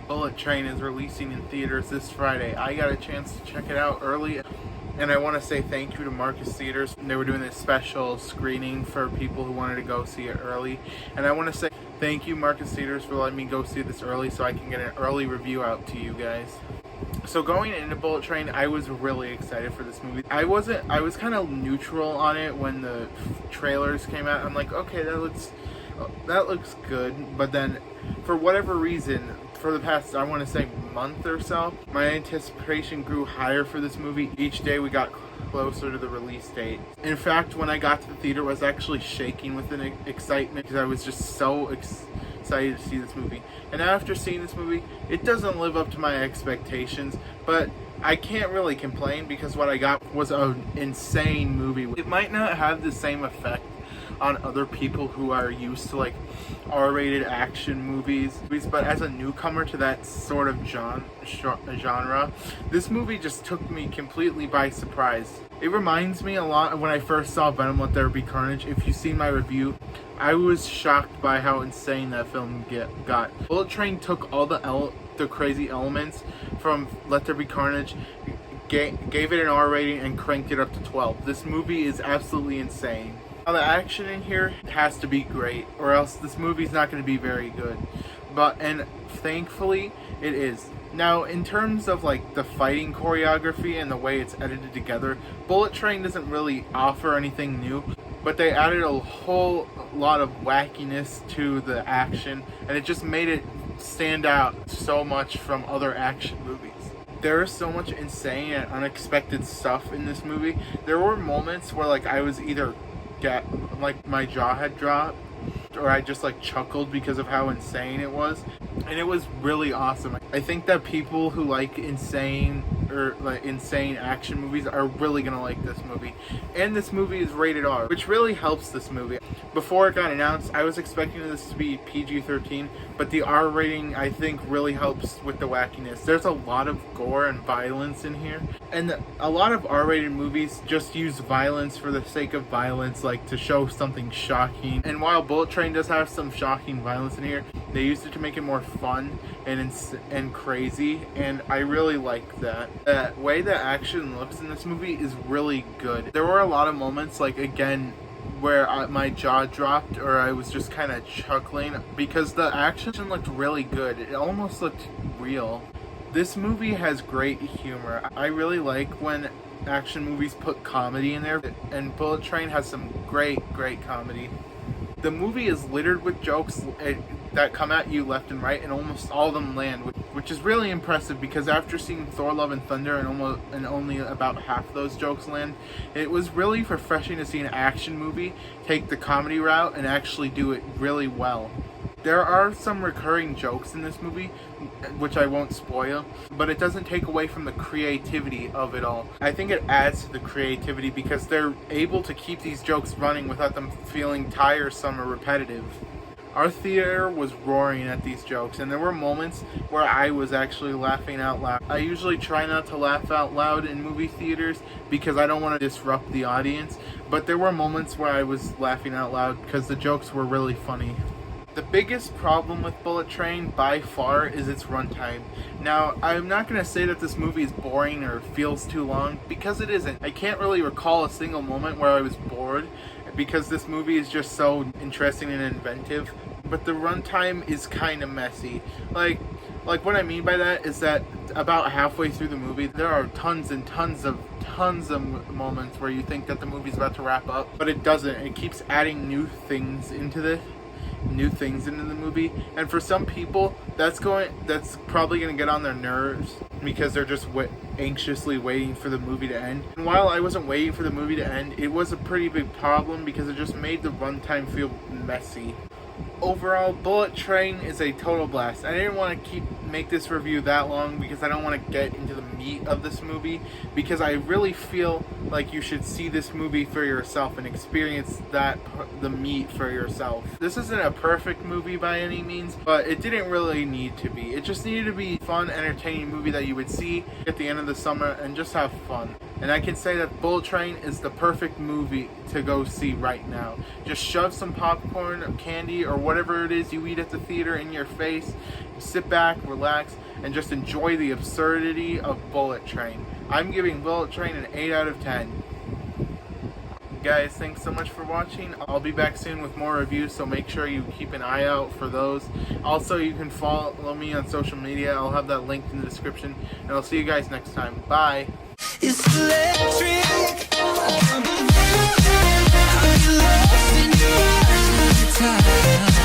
Bullet Train is releasing in theaters this Friday. I got a chance to check it out early, and I want to say thank you to Marcus Theaters. They were doing this special screening for people who wanted to go see it early, and I want to say thank you, Marcus Theaters, for letting me go see this early so I can get an early review out to you guys. So going into Bullet Train, I was really excited for this movie. I was kind of neutral on it when the trailers came out. I'm like, okay, that looks good, but then for whatever reason, for the past, I want to say, month or so, my anticipation grew higher for this movie. Each day we got closer to the release date. In fact, when I got to the theater, I was actually shaking with an excitement because I was just so excited to see this movie. And after seeing this movie, it doesn't live up to my expectations, but I can't really complain because what I got was an insane movie. It might not have the same effect on other people who are used to like R-rated action movies, but as a newcomer to that sort of genre, this movie just took me completely by surprise. It reminds me a lot of when I first saw Venom: Let There Be Carnage. If you've seen my review, I was shocked by how insane that film got. Bullet Train took all the crazy elements from Let There Be Carnage, gave it an R rating, and cranked it up to 12. This movie is absolutely insane. Now, the action in here has to be great, or else this movie's not going to be very good. And thankfully, it is. Now, in terms of like the fighting choreography and the way it's edited together, Bullet Train doesn't really offer anything new, but they added a whole lot of wackiness to the action, and it just made it stand out so much from other action movies. There is so much insane and unexpected stuff in this movie. There were moments where like I was either my jaw had dropped, or I just like chuckled because of how insane it was, and it was really awesome. I think that people who like insane action movies are really gonna like this movie, and this movie is rated R, which really helps this movie. Before it got announced, I was expecting this to be PG-13, but the R rating I think really helps with the wackiness. There's a lot of gore and violence in here, and a lot of R-rated movies just use violence for the sake of violence, like to show something shocking. And while Bullet Train does have some shocking violence in here, they used it to make it more fun and crazy, and I really like that. The way the action looks in this movie is really good. There were a lot of moments, like again, where my jaw dropped, or I was just kind of chuckling because the action looked really good. It almost looked real. This movie has great humor. I really like when action movies put comedy in there, and Bullet Train has some great comedy. The movie is littered with jokes that come at you left and right, and almost all of them land, which is really impressive because after seeing Thor: Love and Thunder and only about half those jokes land, it was really refreshing to see an action movie take the comedy route and actually do it really well. There are some recurring jokes in this movie, which I won't spoil, but it doesn't take away from the creativity of it all. I think it adds to the creativity because they're able to keep these jokes running without them feeling tiresome or repetitive. Our theater was roaring at these jokes, and there were moments where I was actually laughing out loud. I usually try not to laugh out loud in movie theaters because I don't want to disrupt the audience, but there were moments where I was laughing out loud because the jokes were really funny. The biggest problem with Bullet Train, by far, is its runtime. Now, I'm not going to say that this movie is boring or feels too long, because it isn't. I can't really recall a single moment where I was bored, because this movie is just so interesting and inventive, but the runtime is kind of messy. Like what I mean by that is that about halfway through the movie, there are tons and tons of moments where you think that the movie's about to wrap up, but it doesn't. It keeps adding new things into the movie, and for some people that's probably going to get on their nerves because they're just anxiously waiting for the movie to end. And while I wasn't waiting for the movie to end, it was a pretty big problem because it just made the runtime feel messy. Overall, Bullet Train is a total blast. I didn't want to make this review that long because I don't want to get into the meat of this movie, because I really feel like you should see this movie for yourself and experience the meat for yourself. This isn't a perfect movie by any means, but it didn't really need to be. It just needed to be a fun, entertaining movie that you would see at the end of the summer and just have fun. And I can say that Bullet Train is the perfect movie to go see right now. Just shove some popcorn, candy, or whatever it is you eat at the theater in your face. Sit back, relax, relax, and just enjoy the absurdity of Bullet Train. I'm giving Bullet Train an 8 out of 10. Guys, thanks so much for watching. I'll be back soon with more reviews, so make sure you keep an eye out for those. Also, you can follow me on social media. I'll have that linked in the description, and I'll see you guys next time. Bye. It's electric. I'm lost in your eyes every time.